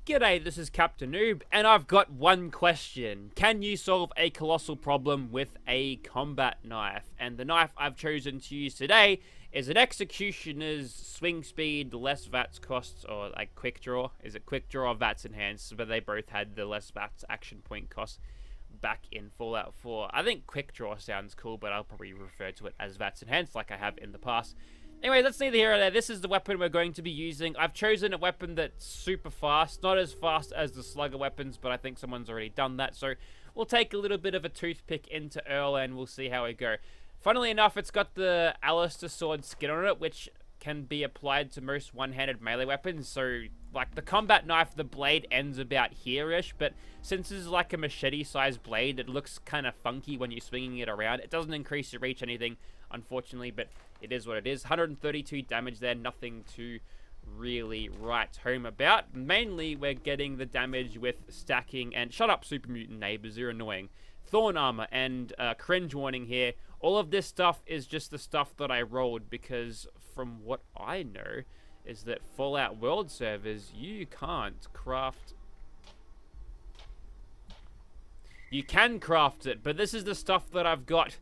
G'day, this is Captainoob, and I've got one question. Can you solve a colossal problem with a combat knife? And the knife I've chosen to use today is an executioner's swing speed, less VATS costs, or like quick draw. Is it quick draw or VATS enhanced? But they both had the less VATS action point cost back in Fallout 4. I think quick draw sounds cool, but I'll probably refer to it as VATS enhanced like I have in the past. Anyway, that's neither here nor there. This is the weapon we're going to be using. I've chosen a weapon that's super fast. Not as fast as the slugger weapons, but I think someone's already done that. So we'll take a little bit of a toothpick into Earl and we'll see how we go. Funnily enough, it's got the Alistair sword skin on it, which can be applied to most one-handed melee weapons. So, like, the combat knife, the blade ends about here-ish, but since this is like a machete-sized blade, it looks kind of funky when you're swinging it around. It doesn't increase your reach anything, unfortunately, but it is what it is. 132 damage there, nothing to really write home about. Mainly, we're getting the damage with stacking and... Shut up, super mutant neighbors, you're annoying. Thorn armor and cringe warning here. All of this stuff is just the stuff that I rolled because from what I know is that Fallout World servers, you can't craft... You can craft it, but this is the stuff that I've got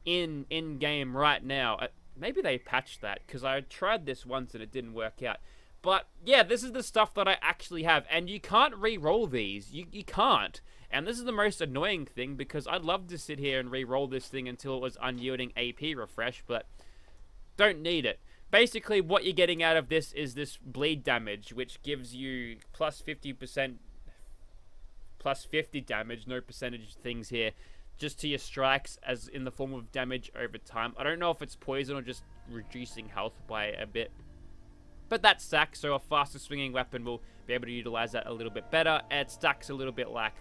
in-game right now. Maybe they patched that because I tried this once and it didn't work out. But yeah, this is the stuff that I actually have, and you can't re-roll these. You can't. And this is the most annoying thing because I'd love to sit here and re-roll this thing until it was unyielding AP refresh, but don't need it. Basically, what you're getting out of this is this bleed damage, which gives you plus 50%, plus 50 damage, no percentage things here, just to your strikes as in the form of damage over time. I don't know if it's poison or just reducing health by a bit. But that stacks, so a faster swinging weapon will be able to utilize that a little bit better. It stacks a little bit like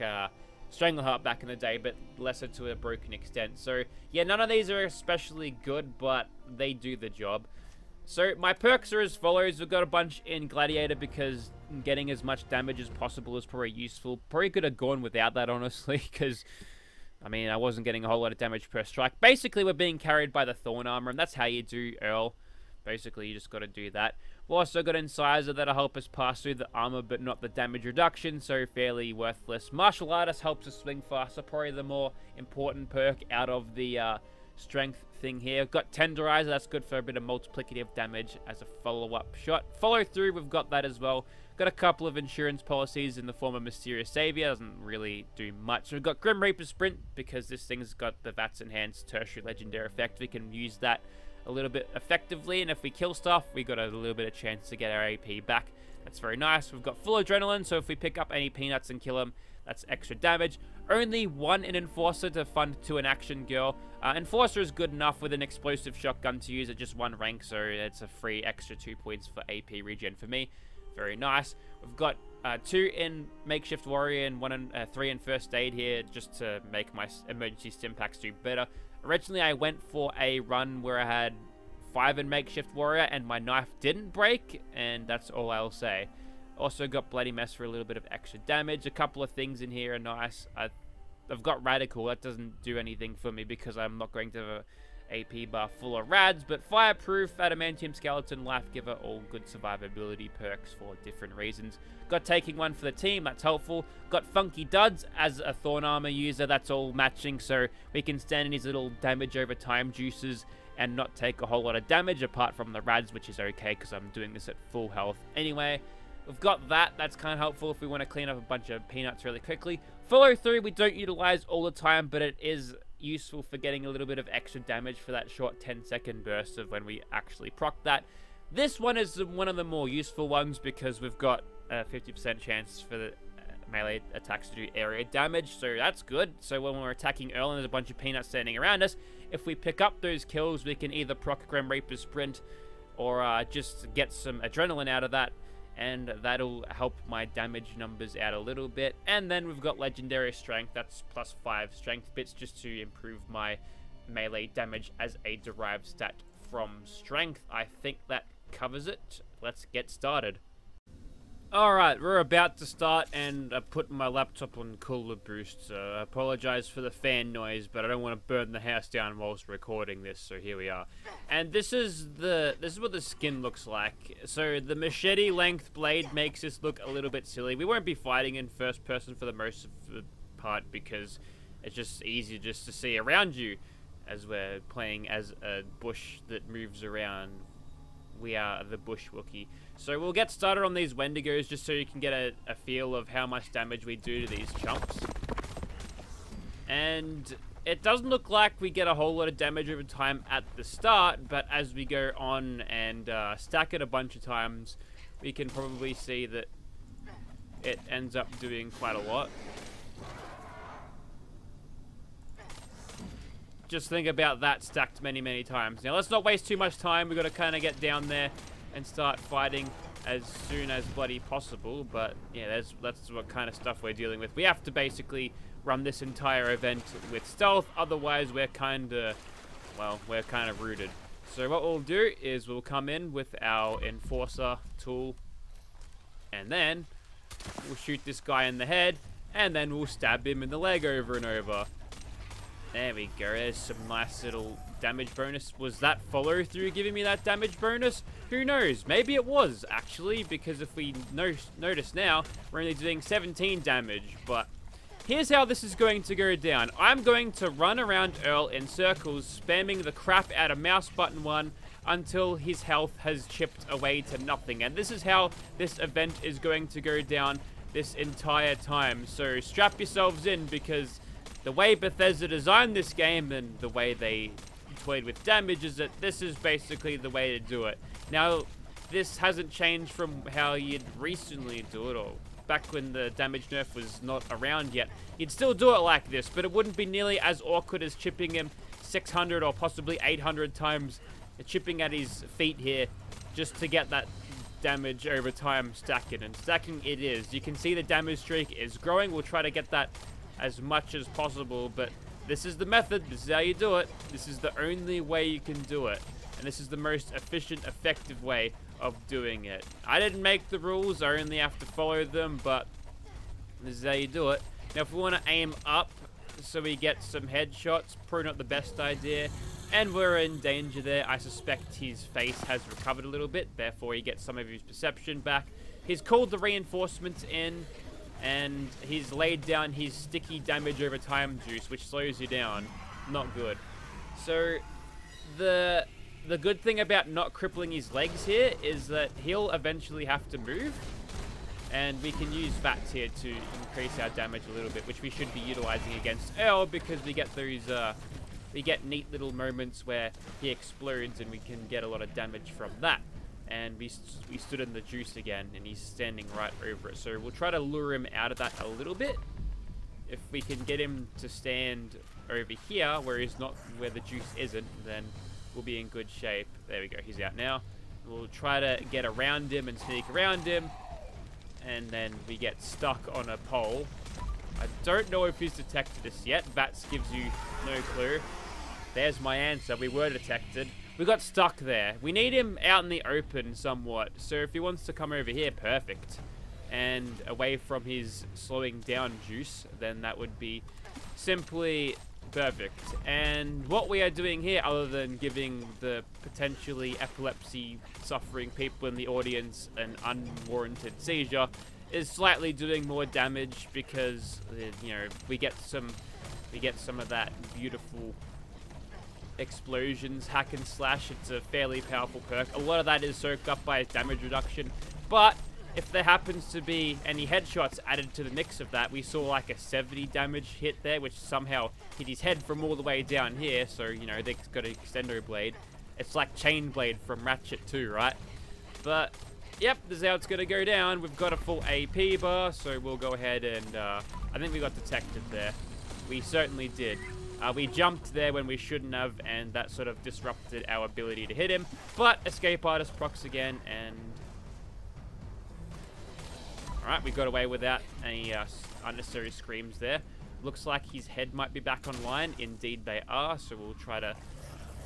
Strangleheart back in the day, but lesser to a broken extent. So, yeah, none of these are especially good, but they do the job. So, my perks are as follows. We've got a bunch in Gladiator because getting as much damage as possible is probably useful. Probably could have gone without that, honestly, because... I mean, I wasn't getting a whole lot of damage per strike. Basically, we're being carried by the Thorn Armor, and that's how you do Earl. Basically, you just got to do that. We've also got Incisor that'll help us pass through the armor, but not the damage reduction, so fairly worthless. Martial Artist helps us swing faster, probably the more important perk out of the strength thing here. We've got Tenderizer, that's good for a bit of multiplicative damage as a follow-up shot. Follow through, we've got that as well. Got a couple of insurance policies in the form of Mysterious Savior, doesn't really do much. We've got Grim Reaper Sprint, because this thing's got the VATS Enhanced Tertiary Legendary effect. We can use that a little bit effectively, and if we kill stuff, we got a little bit of chance to get our AP back. That's very nice. We've got full adrenaline, so if we pick up any peanuts and kill them, that's extra damage. Only one in Enforcer to fund to an action girl. Enforcer is good enough with an explosive shotgun to use at just one rank, so it's a free extra 2 points for AP regen for me. Very nice. We've got 2 in Makeshift Warrior and 3 in First Aid here, just to make my emergency stim packs do better. Originally, I went for a run where I had 5 in Makeshift Warrior, and my knife didn't break, and that's all I'll say. Also got Bloody Mess for a little bit of extra damage. A couple of things in here are nice. I've got Radical. That doesn't do anything for me because I'm not going to have a AP bar full of rads, but Fireproof, Adamantium Skeleton, Life Giver, all good survivability perks for different reasons. Got Taking One for the team, that's helpful. Got Funky Duds as a Thorn Armor user, that's all matching, so we can stand in these little damage over time juices and not take a whole lot of damage apart from the rads, which is okay because I'm doing this at full health anyway. We've got that. That's kind of helpful if we want to clean up a bunch of peanuts really quickly. Follow through, we don't utilize all the time, but it is useful for getting a little bit of extra damage for that short 10-second burst of when we actually proc that. This one is one of the more useful ones because we've got a 50% chance for the melee attacks to do area damage, so that's good. So when we're attacking Earl and there's a bunch of peanuts standing around us, if we pick up those kills, we can either proc Grim Reaper Sprint or just get some adrenaline out of that, and that'll help my damage numbers out a little bit. And then we've got Legendary Strength, that's plus 5 strength bits just to improve my melee damage as a derived stat from strength. I think that covers it. Let's get started. Alright, we're about to start, and I put my laptop on cooler boost, so I apologize for the fan noise, but I don't want to burn the house down whilst recording this, so here we are. And this is what the skin looks like. So the machete length blade makes this look a little bit silly. We won't be fighting in first person for the most of the part, because it's just easier just to see around you, as we're playing as a bush that moves around. We are the bush Wookiee. So we'll get started on these Wendigos just so you can get a feel of how much damage we do to these chumps. And it doesn't look like we get a whole lot of damage over time at the start, but as we go on and stack it a bunch of times, we can probably see that it ends up doing quite a lot. Just think about that stacked many, many times. Now, let's not waste too much time. We've got to kind of get down there and start fighting as soon as bloody possible. But, yeah, that's what kind of stuff we're dealing with. We have to basically run this entire event with stealth. Otherwise, we're kind of, well, we're kind of rooted. So what we'll do is we'll come in with our Enforcer tool. And then we'll shoot this guy in the head. And then we'll stab him in the leg over and over. There we go, there's some nice little damage bonus. Was that follow through giving me that damage bonus? Who knows? Maybe it was, actually, because if we notice now, we're only doing 17 damage. But here's how this is going to go down. I'm going to run around Earl in circles, spamming the crap out of mouse button 1 until his health has chipped away to nothing. And this is how this event is going to go down this entire time. So strap yourselves in, because the way Bethesda designed this game and the way they toyed with damage is that this is basically the way to do it. Now, this hasn't changed from how you'd recently do it, or back when the damage nerf was not around yet. You'd still do it like this, but it wouldn't be nearly as awkward as chipping him 600 or possibly 800 times, chipping at his feet here, just to get that damage over time stacking. And stacking it is. You can see the damage streak is growing. We'll try to get that as much as possible, but this is the method. This is how you do it. This is the only way you can do it, and this is the most efficient, effective way of doing it. I didn't make the rules, I only have to follow them, but this is how you do it. Now, if we want to aim up so we get some headshots, probably not the best idea, and we're in danger there. I suspect his face has recovered a little bit, therefore he gets some of his perception back. He's called the reinforcements in, and he's laid down his sticky damage over time juice, which slows you down. Not good. So the good thing about not crippling his legs here is that he'll eventually have to move, and we can use VATs here to increase our damage a little bit, which we should be utilizing against Earl, because we get those we get neat little moments where he explodes and we can get a lot of damage from that. And we stood in the juice again, and he's standing right over it. So we'll try to lure him out of that a little bit. If we can get him to stand over here, where he's not, where the juice isn't, then we'll be in good shape. There we go, he's out now. We'll try to get around him and sneak around him, and then we get stuck on a pole. I don't know if he's detected us yet. VATS gives you no clue. There's my answer, we were detected. We got stuck there. We need him out in the open somewhat. So if he wants to come over here, perfect. And away from his slowing down juice, then that would be simply perfect. And what we are doing here, other than giving the potentially epilepsy suffering people in the audience an unwarranted seizure, is slightly doing more damage, because you know, we get some of that beautiful explosions, hack and slash. It's a fairly powerful perk. A lot of that is soaked up by damage reduction, but if there happens to be any headshots added to the mix of that, we saw like a 70 damage hit there, which somehow hit his head from all the way down here. So, you know, they've got an extendo blade. It's like chain blade from Ratchet 2, right? But yep, this is how it's gonna go down. We've got a full AP bar, so we'll go ahead and I think we got detected there. We certainly did. We jumped there when we shouldn't have, and that sort of disrupted our ability to hit him. But Escape Artist procs again, and alright, we got away without any unnecessary screams there. Looks like his head might be back online. Indeed they are, so we'll try to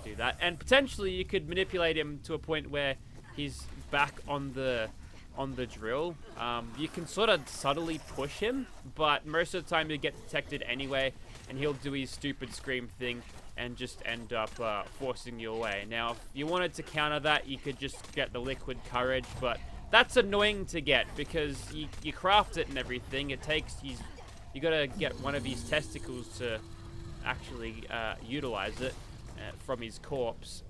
do that. And potentially you could manipulate him to a point where he's back on the on the drill. You can sort of subtly push him, but most of the time you get detected anyway, and he'll do his stupid scream thing and just end up forcing you away. Now, if you wanted to counter that, you could just get the liquid courage, but that's annoying to get because you craft it and everything. It takes you gotta get one of his testicles to actually utilize it from his corpse.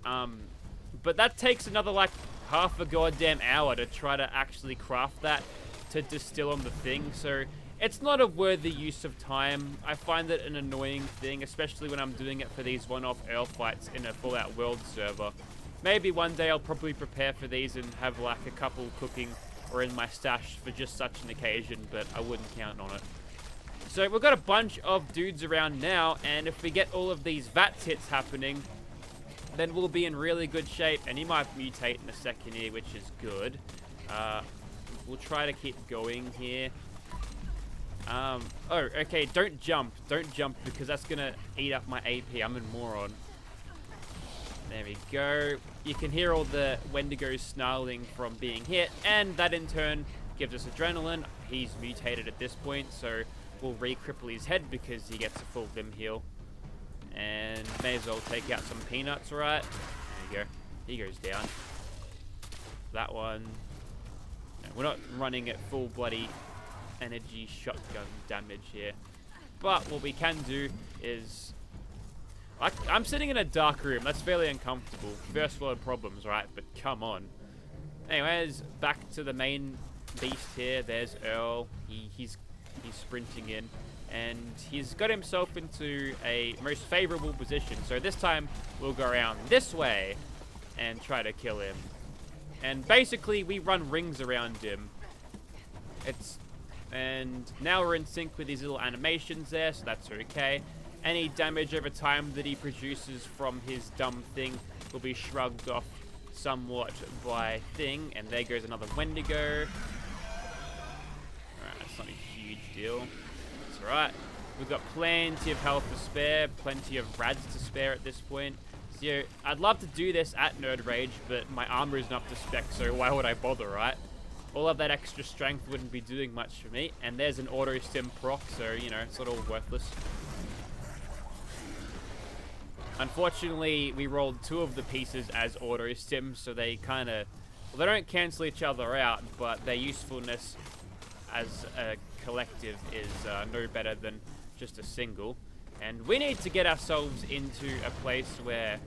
But that takes another like half a goddamn hour to try to actually craft that to distill on the thing. So it's not a worthy use of time. I find it an annoying thing, especially when I'm doing it for these one-off Earl fights in a Fallout World server. Maybe one day I'll probably prepare for these and have like a couple cooking or in my stash for just such an occasion, but I wouldn't count on it. So we've got a bunch of dudes around now, and if we get all of these VATS hits happening, then we'll be in really good shape. And he might mutate in a second here, which is good. We'll try to keep going here. Oh, okay, don't jump. Don't jump because that's going to eat up my AP. I'm a moron. There we go. You can hear all the Wendigos snarling from being hit, and that in turn gives us adrenaline. He's mutated at this point, so we'll re-cripple his head because he gets a full Vim heal. And may as well take out some peanuts, right? There you go. He goes down. That one. No, we're not running at full bloody energy shotgun damage here. But what we can do is... I'm sitting in a dark room. That's fairly uncomfortable. First world problems, right? But come on. Anyways, back to the main beast here. There's Earl. He's sprinting in. And he's got himself into a most favorable position. So this time, we'll go around this way and try to kill him. And basically, we run rings around him. And now we're in sync with these little animations there, so that's okay. Any damage over time that he produces from his dumb thing will be shrugged off somewhat by thing. And there goes another Wendigo. Alright, that's not a huge deal. That's alright. We've got plenty of health to spare, plenty of rads to spare at this point. So I'd love to do this at Nerd Rage, but my armor isn't up to spec, so why would I bother, right? All of that extra strength wouldn't be doing much for me. And there's an auto stim proc, so, you know, it's not all worthless. Unfortunately, we rolled 2 of the pieces as auto stims, so they kind of... Well, they don't cancel each other out, but their usefulness as a collective is no better than just a single. And we need to get ourselves into a place where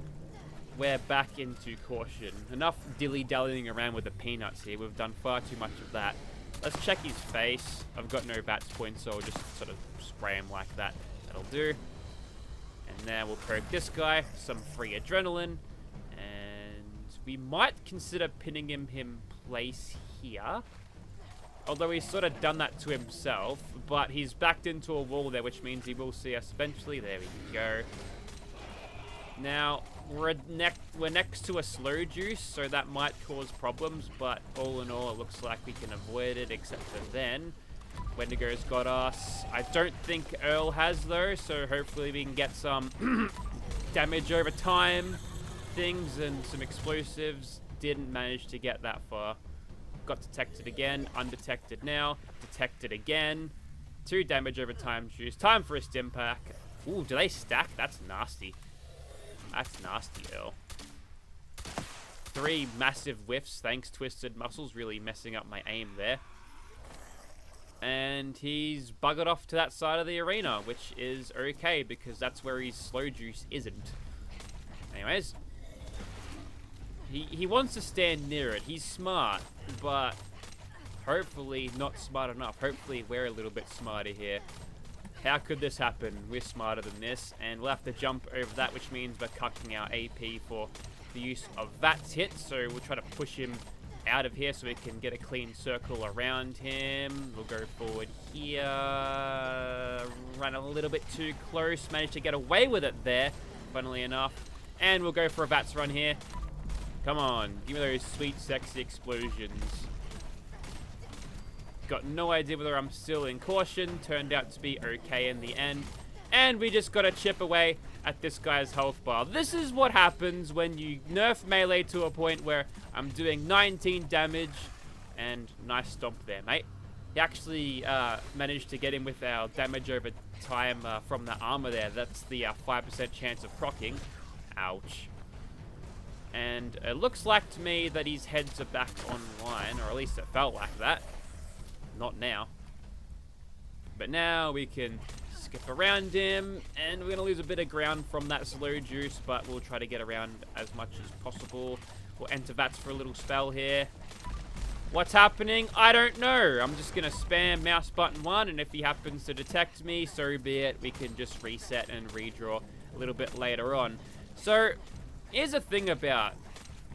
we're back into caution. Enough dilly-dallying around with the peanuts here. We've done far too much of that. Let's check his face. I've got no VATS points, so I'll just sort of spray him like that. That'll do. And now we'll poke this guy. Some free adrenaline. And we might consider pinning him in place here. Although he's sort of done that to himself. But he's backed into a wall there, which means he will see us eventually. There we go. Now, we're next to a slow juice, so that might cause problems. But all in all, it looks like we can avoid it, except for then. Wendigo's got us. I don't think Earl has, though, so hopefully we can get some damage over time things and some explosives. Didn't manage to get that far. Got detected again. Undetected now. Detected again. 2 damage over time juice. Time for a stim pack. Ooh, do they stack? That's nasty. That's nasty, Earl. 3 massive whiffs. Thanks, Twisted Muscles. Really messing up my aim there. And he's buggered off to that side of the arena, which is okay, because that's where his slow juice isn't. Anyways. He wants to stand near it. He's smart, but hopefully not smart enough. Hopefully we're a little bit smarter here. How could this happen? We're smarter than this, and we'll have to jump over that, which means we're cucking our AP for the use of VATS hits. So we'll try to push him out of here so we can get a clean circle around him. We'll go forward here. Run a little bit too close. Managed to get away with it there, funnily enough. And we'll go for a VATS run here. Come on, give me those sweet, sexy explosions. Got no idea whether I'm still in caution. Turned out to be okay in the end. And we just got to chip away at this guy's health bar. This is what happens when you nerf melee to a point where I'm doing 19 damage And nice stomp there, mate. He actually managed to get him with our damage over time from the armor there. That's the 5% chance of proccing. Ouch. And it looks like to me that his heads are back online, or at least it felt like that. Not now. But now we can skip around him, and we're going to lose a bit of ground from that slow juice, but we'll try to get around as much as possible. We'll enter VATS for a little spell here. What's happening? I don't know. I'm just going to spam mouse button 1, and if he happens to detect me, so be it. We can just reset and redraw a little bit later on. So, here's the thing about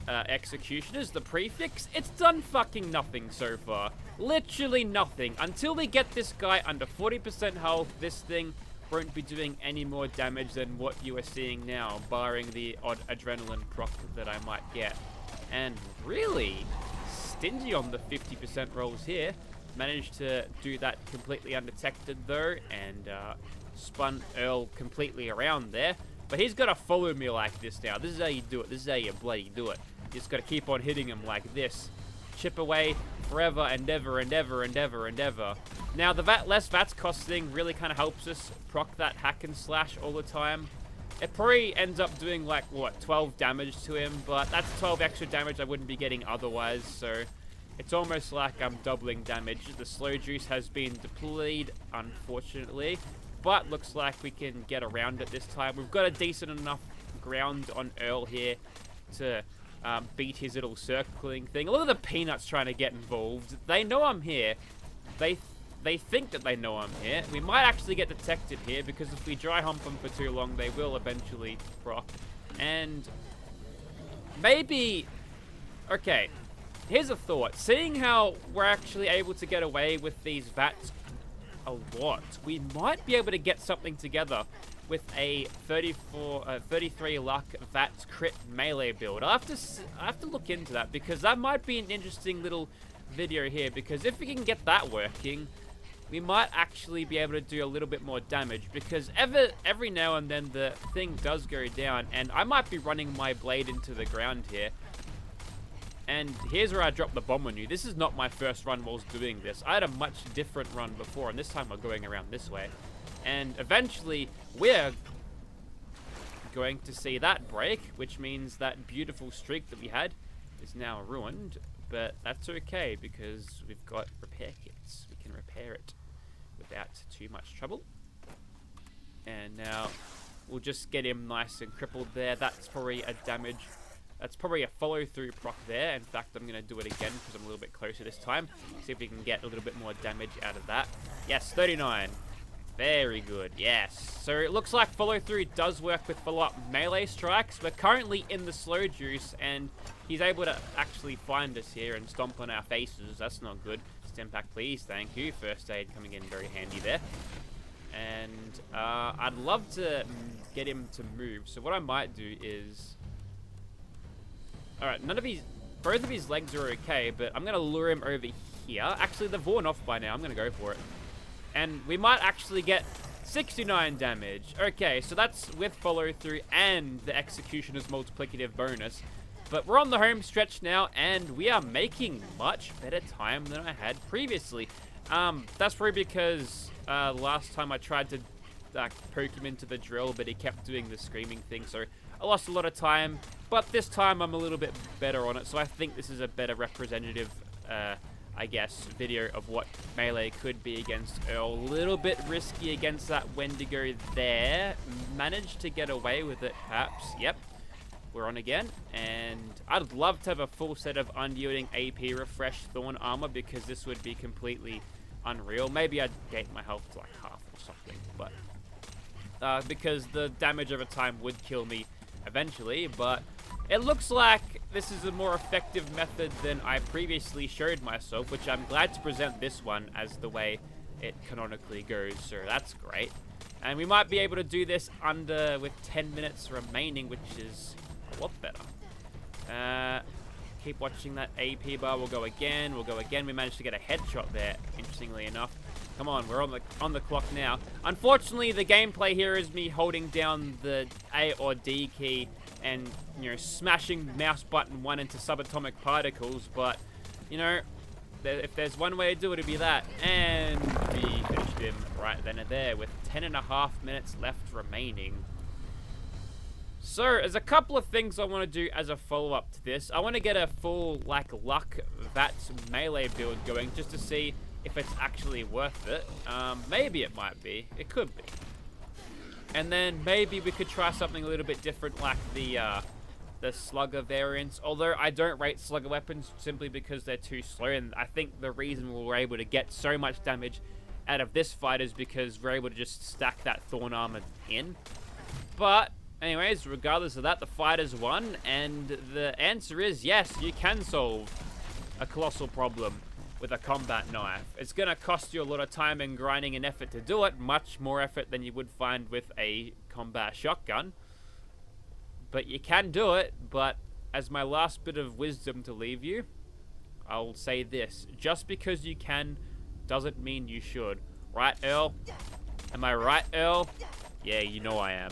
Executioners, the prefix. It's done fucking nothing so far. Literally nothing. Until we get this guy under 40% health, this thing won't be doing any more damage than what you are seeing now, barring the odd adrenaline proc that I might get. And really stingy on the 50% rolls here. Managed to do that completely undetected though, and spun Earl completely around there. But he's got to follow me like this now. This is how you do it. This is how you bloody do it. You just got to keep on hitting him like this. Chip away forever and ever and ever and ever and ever. Now, the less VATS cost thing really kind of helps us proc that hack and slash all the time. It probably ends up doing, like, what, 12 damage to him, but that's 12 extra damage I wouldn't be getting otherwise, so it's almost like I'm doubling damage. The slow juice has been deployed, unfortunately, but looks like we can get around it this time. We've got a decent enough ground on Earl here to beat his little circling thing. Look at the peanuts trying to get involved. They know I'm here. They think that they know I'm here. We might actually get detected here, because if we dry hump them for too long, they will eventually proc. And maybe... Okay, here's a thought. Seeing how we're actually able to get away with these VATS a lot, we might be able to get something together with a 33 luck VATS crit melee build. I have to look into that, because that might be an interesting little video here, because if we can get that working, we might actually be able to do a little bit more damage, because every now and then the thing does go down, and I might be running my blade into the ground here. And here's where I dropped the bomb on you. This is not my first run whilst doing this. I had a much different run before, and this time we're going around this way. And eventually, we're going to see that break, which means that beautiful streak that we had is now ruined. But that's okay, because we've got repair kits. We can repair it without too much trouble. And now we'll just get him nice and crippled there. That's probably a damage. That's probably a follow-through proc there. In fact, I'm going to do it again because I'm a little bit closer this time. See if we can get a little bit more damage out of that. Yes, 39. Very good, yes. So it looks like follow-through does work with follow-up melee strikes. We're currently in the slow juice, and he's able to actually find us here and stomp on our faces. That's not good. Stim pack, please. Thank you. First aid coming in very handy there. And I'd love to get him to move. So what I might do is... Alright, both of his legs are okay, but I'm going to lure him over here. Actually, they've worn off by now. I'm going to go for it. And we might actually get 69 damage. Okay, so that's with follow-through and the Executioner's multiplicative bonus. But we're on the home stretch now, and we are making much better time than I had previously. That's probably because last time I tried to poke him into the drill, but he kept doing the screaming thing, so I lost a lot of time. But this time I'm a little bit better on it, so I think this is a better representative I guess, video of what melee could be against Earl. A little bit risky against that Wendigo there. Managed to get away with it, perhaps. Yep. We're on again. And I'd love to have a full set of unyielding AP refresh Thorn armor, because this would be completely unreal. Maybe I'd gate my health to like half or something. But because the damage over time would kill me eventually. But it looks like this is a more effective method than I previously showed myself, which I'm glad to present this one as the way it canonically goes, so that's great. And we might be able to do this with 10 minutes remaining, which is a lot better. Keep watching that AP bar. We'll go again. We'll go again. We managed to get a headshot there, interestingly enough. Come on, we're on the clock now. Unfortunately, the gameplay here is me holding down the A or D key and, you know, smashing mouse button 1 into subatomic particles, but, you know, If there's one way to do it, it'd be that. And we finished him right then and there with 10.5 minutes left remaining. So, there's a couple of things I want to do as a follow-up to this. I want to get a full, like, luck VATS melee build going just to see if it's actually worth it. Maybe it might be. It could be. And then maybe we could try something a little bit different, like the slugger variants. Although I don't rate slugger weapons simply because they're too slow, and I think the reason we were able to get so much damage out of this fight is because we're able to just stack that thorn armor in. But anyways, regardless of that, the fight has won, and the answer is yes, you can solve a colossal problem with a combat knife. It's going to cost you a lot of time and grinding and effort to do it, much more effort than you would find with a combat shotgun. But you can do it, but as my last bit of wisdom to leave you, I'll say this. Just because you can doesn't mean you should. Right, Earl? Am I right, Earl? Yeah, you know I am.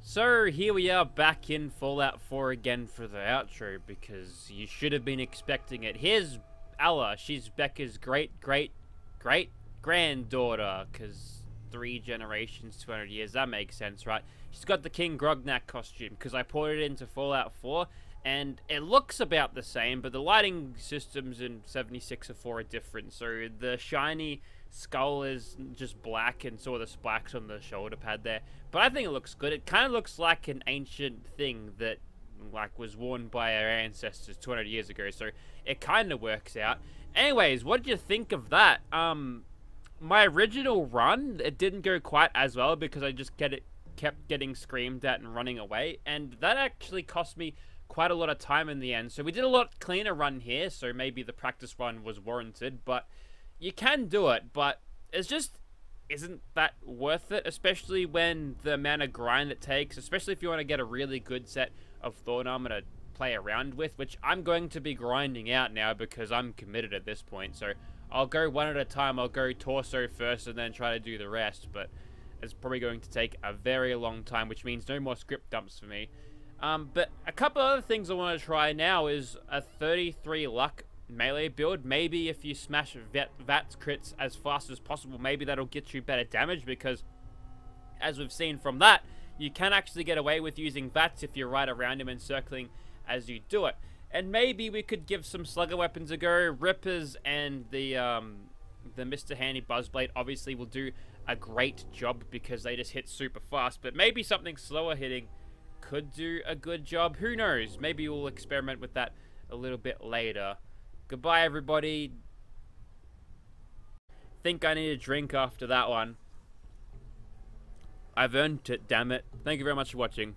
So, here we are back in Fallout 4 again for the outro, because you should have been expecting it. Here's Ella. She's Becca's great-great-great-granddaughter, because 3 generations, 200 years, that makes sense, right? She's got the King Grognak costume, because I ported it into Fallout 4, and it looks about the same, but the lighting systems in 76.4 are different, so the shiny skull is just black and sort of the splacks on the shoulder pad there. But I think it looks good. It kind of looks like an ancient thing that like was worn by our ancestors 200 years ago, so it kind of works out. Anyways, what did you think of that? My original run, it didn't go quite as well because I just kept getting screamed at and running away, and that actually cost me quite a lot of time in the end. So we did a lot cleaner run here, so maybe the practice run was warranted, but you can do it, but it's just isn't that worth it, especially when the amount of grind it takes, especially if you want to get a really good set of thorn armor to play around with, which I'm going to be grinding out now because I'm committed at this point. So I'll go one at a time. I'll go torso first and then try to do the rest, but it's probably going to take a very long time, which means no more script dumps for me. But a couple other things I want to try now is a 33 luck melee build. Maybe if you smash VATS crits as fast as possible, maybe that'll get you better damage, because as we've seen from that, you can actually get away with using VATS if you're right around him and circling as you do it. And maybe we could give some slugger weapons a go. Rippers and the Mr. Handy Buzzblade obviously will do a great job because they just hit super fast, but maybe something slower hitting could do a good job. Who knows? Maybe we'll experiment with that a little bit later. Goodbye, everybody. Think I need a drink after that one. I've earned it, damn it. Thank you very much for watching.